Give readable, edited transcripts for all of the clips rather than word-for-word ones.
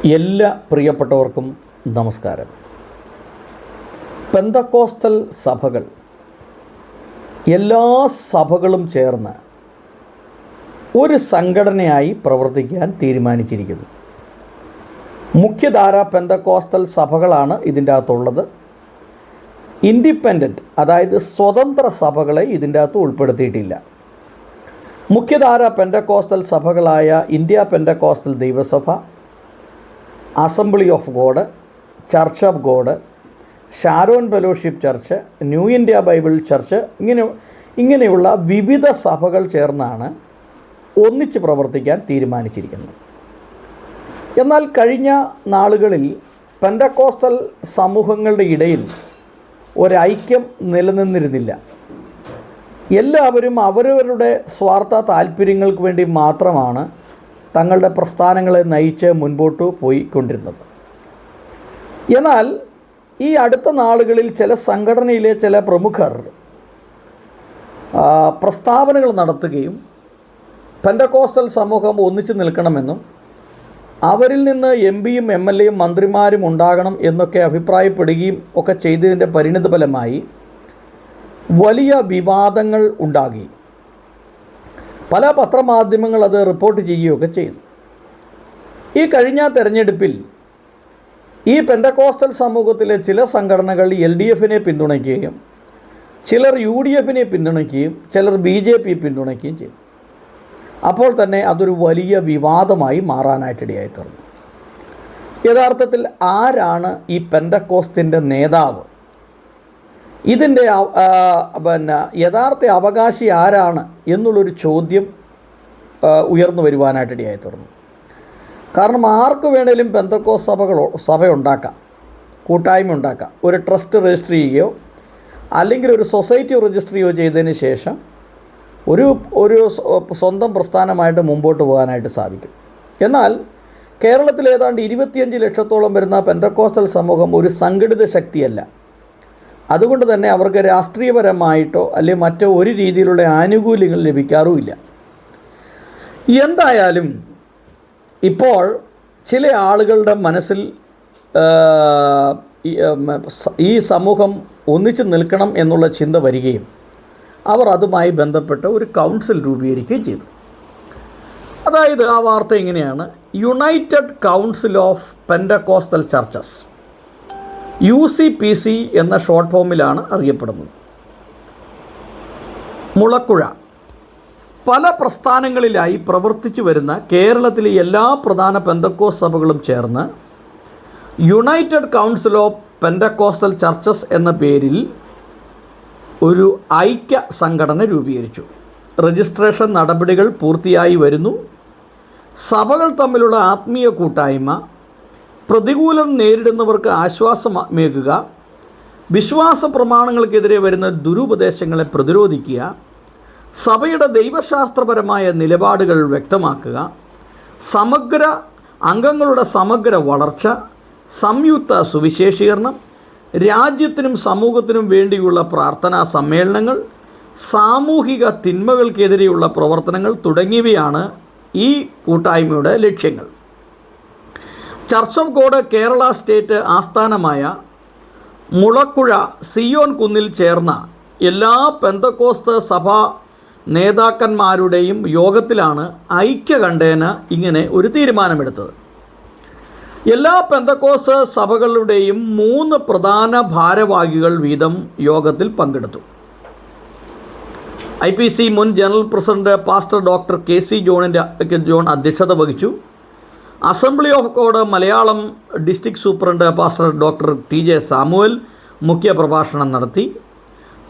എല്ലാ പ്രിയപ്പെട്ടവർക്കും നമസ്കാരം. പെന്തക്കോസ്തൽ സഭകൾ എല്ലാ സഭകളും ചേർന്ന് ഒരു സംഘടനയായി പ്രവർത്തിക്കാൻ തീരുമാനിച്ചിരിക്കുന്നു. മുഖ്യധാര പെന്തക്കോസ്തൽ സഭകളാണ് ഇതിൻ്റെ അകത്തുള്ളത്. ഇൻഡിപെൻഡൻറ്റ്, അതായത് സ്വതന്ത്ര സഭകളെ ഇതിൻ്റെ അകത്ത് ഉൾപ്പെടുത്തിയിട്ടില്ല. മുഖ്യധാര പെന്തക്കോസ്തൽ സഭകളായ ഇന്ത്യ പെന്തക്കോസ്തൽ ദൈവസഭ, assembly of God, church of God, Sharon fellowship church, new India Bible church, ഇങ്ങനെയുള്ള വിവിധ സഭകൾ ചേർന്നാണ് ഒന്നിച്ച് പ്രവർത്തിക്കാൻ തീരുമാനിച്ചിരിക്കുന്നത്. എന്നാൽ കഴിഞ്ഞ നാളുകളിൽ പെന്തക്കോസ്തൽ സമൂഹങ്ങളുടെ ഇടയിൽ ഒരൈക്യം നിലനിന്നിരുന്നില്ല. എല്ലാവരും അവരവരുടെ സ്വാർത്ഥ താല്പര്യങ്ങൾക്ക് വേണ്ടി മാത്രമാണ് തങ്ങളുടെ പ്രസ്ഥാനങ്ങളെ നയിച്ച് മുൻപോട്ട് പോയിക്കൊണ്ടിരുന്നത്. എന്നാൽ ഈ അടുത്ത നാളുകളിൽ ചില സംഘടനയിലെ ചില പ്രമുഖർ പ്രസ്താവനകൾ നടത്തുകയും പെന്തക്കോസ്തൽ സമൂഹം ഒന്നിച്ചു നിൽക്കണമെന്നും അവരിൽ നിന്ന് എംപിയും MLAയും മന്ത്രിമാരും ഉണ്ടാകണം എന്നൊക്കെ അഭിപ്രായപ്പെടുകയും ഒക്കെ ചെയ്തതിൻ്റെ പരിണിതഫലമായി വലിയ വിവാദങ്ങൾ ഉണ്ടാകി. പല പത്രമാധ്യമങ്ങൾ അത് റിപ്പോർട്ട് ചെയ്യുകയൊക്കെ ചെയ്തു. ഈ കഴിഞ്ഞ തെരഞ്ഞെടുപ്പിൽ ഈ പെന്തക്കോസ്തൽ സമൂഹത്തിലെ ചില സംഘടനകൾ LDFനെ പിന്തുണയ്ക്കുകയും ചിലർ UDFനെ പിന്തുണയ്ക്കുകയും ചിലർ BJP പിന്തുണയ്ക്കുകയും ചെയ്തു. അപ്പോൾ തന്നെ അതൊരു വലിയ വിവാദമായി മാറാനായിട്ടിടയായി തീർന്നു. യഥാർത്ഥത്തിൽ ആരാണ് ഈ പെന്തക്കോസ്തിൻ്റെ നേതാവ്? ഇതിൻ്റെ യഥാർത്ഥ അവകാശി ആരാണ് എന്നുള്ളൊരു ചോദ്യം ഉയർന്നു വരുവാനായിട്ടിടയായി തീർന്നു. കാരണം ആർക്ക് വേണേലും പെന്തക്കോസ്ത് സഭയുണ്ടാക്കാം, കൂട്ടായ്മ ഉണ്ടാക്കാം. ഒരു ട്രസ്റ്റ് രജിസ്റ്റർ ചെയ്യുകയോ അല്ലെങ്കിൽ ഒരു സൊസൈറ്റി രജിസ്റ്റർ ചെയ്യുകയോ ചെയ്തതിന് ശേഷം ഒരു സ്വന്തം പ്രസ്ഥാനമായിട്ട് മുമ്പോട്ട് പോകാനായിട്ട് സാധിക്കും. എന്നാൽ കേരളത്തിൽ ഏതാണ്ട് 25 ലക്ഷത്തോളം വരുന്ന പെന്തക്കോസ്തൽ സമൂഹം ഒരു സംഘടിത ശക്തിയല്ല. അതുകൊണ്ട് തന്നെ അവർക്ക് രാഷ്ട്രീയപരമായിട്ടോ അല്ലെങ്കിൽ മറ്റോ ഒരു രീതിയിലുള്ള ആനുകൂല്യങ്ങൾ ലഭിക്കാറുമില്ല. എന്തായാലും ഇപ്പോൾ ചില ആളുകളുടെ മനസ്സിൽ ഈ സമൂഹം ഒന്നിച്ചു നിൽക്കണം എന്നുള്ള ചിന്ത വരികയും അവർ അതുമായി ബന്ധപ്പെട്ട ഒരു കൗൺസിൽ രൂപീകരിക്കുകയും ചെയ്തു. അതായത് ആ വാർത്ത ഇങ്ങനെയാണ്: United council of Pentecostal churches, UCPC എന്ന ഷോർട്ട് ഫോമിലാണ് അറിയപ്പെടുന്നത്. മുളക്കുഴ പല പ്രസ്ഥാനങ്ങളിലായി പ്രവർത്തിച്ചു വരുന്ന കേരളത്തിലെ എല്ലാ പ്രധാന പെന്തക്കോസ്ത് സഭകളും ചേർന്ന് United council of Pentecostal churches എന്ന പേരിൽ ഒരു ഐക്യ സംഘടന രൂപീകരിച്ചു. രജിസ്ട്രേഷൻ നടപടികൾ പൂർത്തിയായി വരുന്നു. സഭകൾ തമ്മിലുള്ള ആത്മീയ കൂട്ടായ്മ, പ്രതികൂലം നേരിടുന്നവർക്ക് ആശ്വാസമേകുക, വിശ്വാസ പ്രമാണങ്ങൾക്കെതിരെ വരുന്ന ദുരുപദേശങ്ങളെ പ്രതിരോധിക്കുക, സഭയുടെ ദൈവശാസ്ത്രപരമായ നിലപാടുകൾ വ്യക്തമാക്കുക, അംഗങ്ങളുടെ സമഗ്ര വളർച്ച, സംയുക്ത സുവിശേഷീകരണം, രാജ്യത്തിനും സമൂഹത്തിനും വേണ്ടിയുള്ള പ്രാർത്ഥനാ സമ്മേളനങ്ങൾ, സാമൂഹിക തിന്മകൾക്കെതിരെയുള്ള പ്രവർത്തനങ്ങൾ തുടങ്ങിയവയാണ് ഈ കൂട്ടായ്മയുടെ ലക്ഷ്യങ്ങൾ. Church of God Kerala state ആസ്ഥാനമായ മുളക്കുഴ സിയോൻ കുന്നിൽ ചേർന്ന എല്ലാ പെന്തക്കോസ്ത് സഭാ നേതാക്കന്മാരുടെയും യോഗത്തിലാണ് ഐക്യകണ്ഠേന ഇങ്ങനെ ഒരു തീരുമാനമെടുത്തത്. എല്ലാ പെന്തക്കോസ്ത് സഭകളുടെയും 3 പ്രധാന ഭാരവാഹികൾ വീതം യോഗത്തിൽ പങ്കെടുത്തു. IPC മുൻ general president pastor doctor KC John അധ്യക്ഷത വഹിച്ചു. Assembly of God Malayalam district superintendent pastor doctor TJ Samuel മുഖ്യ പ്രഭാഷണം നടത്തി.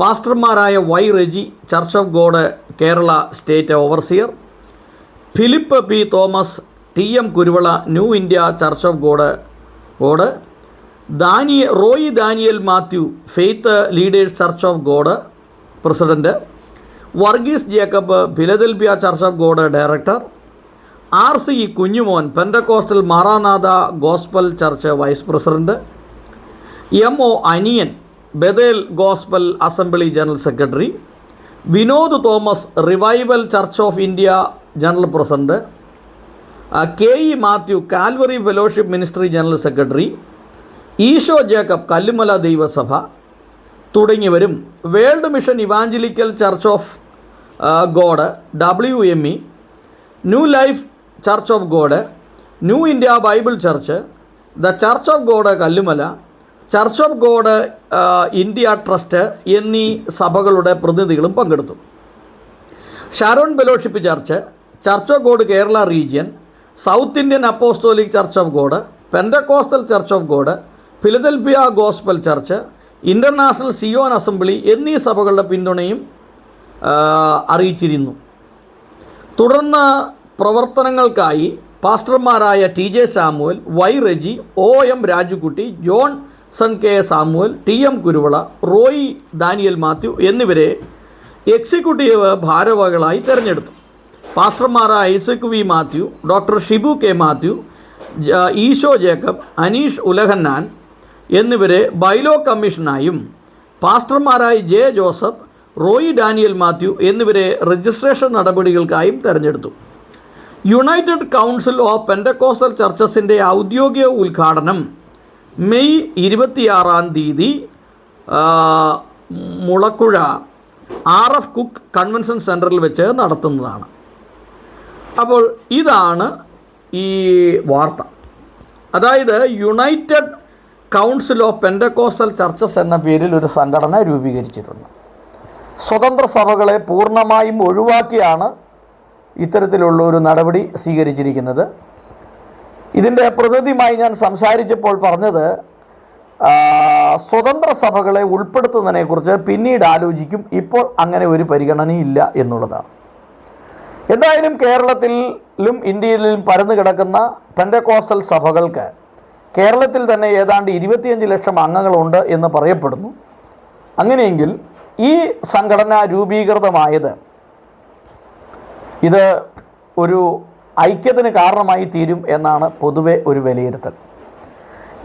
പാസ്റ്റർമാരായ Y Reji, Church of God Kerala state overseer, Philip P Thomas, TM Kuruvala, New India Church of God, Roy Daniel Mathew, Faith Leaders Church of God president, Varghese Jacob, Philadelphia Church of God director, RC Kunjumon, Pentecostal Maranatha Gospel Church vice president, MO അനിയൻ, ബദേൽ gospel assembly general secretary, Vinod Thomas, revival church of India general president, K E. Mathew Calvary fellowship ministry general secretary, Isho Jacob Kallumala ദൈവസഭ തുടങ്ങിയവരും world mission evangelical church of God WME, new life church of God, new India Bible church, the church of God Kallumala, church of God India trust എന്നീ സഭകളുടെ പ്രതിനിധികളും പങ്കെടുത്തു. Sharon fellowship church, church of God Kerala region, south Indian apostolic church of God, Pentecostal church of God, Philadelphia gospel church, international Zion assembly എന്നീ സഭകളുടെ പിന്തുണയും അറിയിച്ചിരുന്നു. തുടർന്ന് പ്രവർത്തനങ്ങൾക്കായി പാസ്റ്റർമാരായ TJ Samuel, Y Reji, OM Rajukutty, Johnson K Samuel, TM Kuruvila, Roy Daniel Mathew എന്നിവരെ എക്സിക്യൂട്ടീവ് ഭാരവാഹികളായി തിരഞ്ഞെടുത്തു. പാസ്റ്റർമാരായ Isaac V Mathew, doctor Shibu K Mathew, Isho Jacob, Aneesh Ulahannan എന്നിവരെ ബൈലോ കമ്മീഷനായും, പാസ്റ്റർമാരായ J ജോസഫ്, റോയി ഡാനിയൽ മാത്യു എന്നിവരെ രജിസ്ട്രേഷൻ നടപടികൾക്കായും തിരഞ്ഞെടുത്തു. യുണൈറ്റഡ് കൗൺസിൽ ഓഫ് പെൻഡക്കോസ്റ്റൽ ചർച്ചസിൻ്റെ ഔദ്യോഗിക ഉദ്ഘാടനം May 26 Mulakuzha RF cook convention സെൻറ്ററിൽ വെച്ച് നടത്തുന്നതാണ്. അപ്പോൾ ഇതാണ് ഈ വാർത്ത. അതായത് United council of Pentecostal churches എന്ന പേരിൽ ഒരു സംഘടന രൂപീകരിച്ചിട്ടുണ്ട്. സ്വതന്ത്ര സഭകളെ പൂർണ്ണമായും ഒഴിവാക്കിയാണ് ഇത്തരത്തിലുള്ള ഒരു നടപടി സ്വീകരിച്ചിരിക്കുന്നത്. ഇതിൻ്റെ പ്രതിനിധിയുമായി ഞാൻ സംസാരിച്ചപ്പോൾ പറഞ്ഞത് സ്വതന്ത്ര സഭകളെ ഉൾപ്പെടുത്തുന്നതിനെക്കുറിച്ച് പിന്നീട് ആലോചിക്കും, ഇപ്പോൾ അങ്ങനെ ഒരു പരിഗണനയില്ല എന്നുള്ളതാണ്. എന്തായാലും കേരളത്തിലും ഇന്ത്യയിലും പരന്നു കിടക്കുന്ന പെൻഡക്കോസ്റ്റൽ സഭകൾക്ക് കേരളത്തിൽ തന്നെ ഏതാണ്ട് 25 ലക്ഷം അംഗങ്ങളുണ്ട് എന്ന് പറയപ്പെടുന്നു. അങ്ങനെയെങ്കിൽ ഈ സംഘടന രൂപീകൃതമായത് ഇത് ഒരു ഐക്യത്തിന് കാരണമായി തീരും എന്നാണ് പൊതുവെ ഒരു വിലയിരുത്തൽ.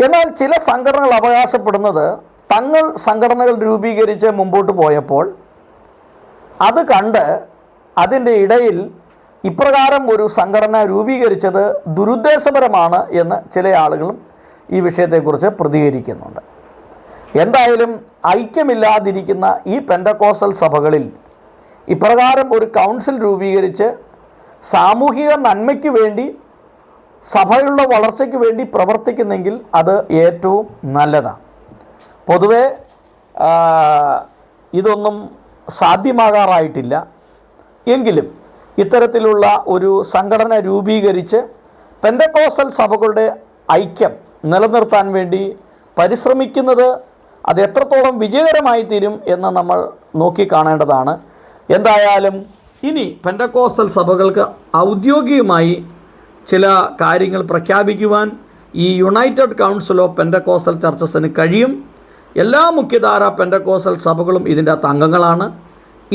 എന്നാൽ ചില സംഘടനകൾ അവകാശപ്പെടുന്നത് തങ്ങൾ സംഘടനകൾ രൂപീകരിച്ച് മുമ്പോട്ട് പോയപ്പോൾ അത് കണ്ട് അതിൻ്റെ ഇടയിൽ ഇപ്രകാരം ഒരു സംഘടന രൂപീകരിച്ചത് ദുരുദ്ദേശപരമാണ് എന്ന് ചില ആളുകളും ഈ വിഷയത്തെക്കുറിച്ച് പ്രതികരിക്കുന്നുണ്ട്. എന്തായാലും ഐക്യമില്ലാതിരിക്കുന്ന ഈ പെൻഡക്കോസ്റ്റൽ സഭകളിൽ ഇപ്രകാരം ഒരു കൗൺസിൽ രൂപീകരിച്ച് സാമൂഹിക നന്മയ്ക്ക് വേണ്ടി, സഭയുടെ വളർച്ചയ്ക്ക് വേണ്ടി പ്രവർത്തിക്കുന്നെങ്കിൽ അത് ഏറ്റവും നല്ലതാണ്. പൊതുവെ ഇതൊന്നും സാധ്യമാകാറായിട്ടില്ല. എങ്കിലും ഇത്തരത്തിലുള്ള ഒരു സംഘടന രൂപീകരിച്ച് പെൻഡക്കോസ്റ്റൽ സഭകളുടെ ഐക്യം നിലനിർത്താൻ വേണ്ടി പരിശ്രമിക്കുന്നത് അത് എത്രത്തോളം വിജയകരമായി തീരും എന്ന് നമ്മൾ നോക്കിക്കാണേണ്ടതാണ്. എന്തായാലും ഇനി പെൻഡക്കോസ്റ്റൽ സഭകൾക്ക് ഔദ്യോഗികമായി ചില കാര്യങ്ങൾ പ്രഖ്യാപിക്കുവാൻ ഈ യുണൈറ്റഡ് കൗൺസിൽ ഓഫ് പെൻഡക്കോസ്റ്റൽ ചർച്ചസിന് കഴിയും. എല്ലാ മുഖ്യധാര പെൻഡക്കോസ്റ്റൽ സഭകളും ഇതിൻ്റെ അകത്ത് അംഗങ്ങളാണ്.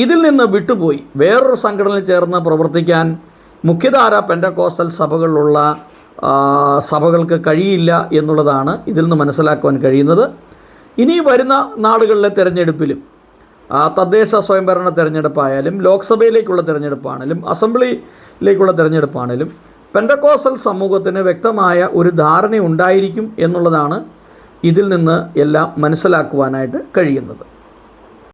ഇതിൽ നിന്ന് വിട്ടുപോയി വേറൊരു സംഘടനയിൽ ചേർന്ന് പ്രവർത്തിക്കാൻ മുഖ്യധാര പെൻഡക്കോസ്റ്റൽ സഭകളിലുള്ള സഭകൾക്ക് കഴിയില്ല എന്നുള്ളതാണ് ഇതിൽ നിന്ന് മനസ്സിലാക്കുവാൻ കഴിയുന്നത്. ഇനി വരുന്ന നാടുകളിലെ തിരഞ്ഞെടുപ്പിലും തദ്ദേശ സ്വയംഭരണ തിരഞ്ഞെടുപ്പായാലും ലോക്സഭയിലേക്കുള്ള തിരഞ്ഞെടുപ്പാണെങ്കിലും അസംബ്ലിയിലേക്കുള്ള തിരഞ്ഞെടുപ്പാണെങ്കിലും പെൻഡക്കോസ്റ്റൽ സമൂഹത്തിന് വ്യക്തമായ ഒരു ധാരണ ഉണ്ടായിരിക്കും എന്നുള്ളതാണ് ഇതിൽ നിന്ന് എല്ലാം മനസ്സിലാക്കുവാനായിട്ട് കഴിയുന്നത്.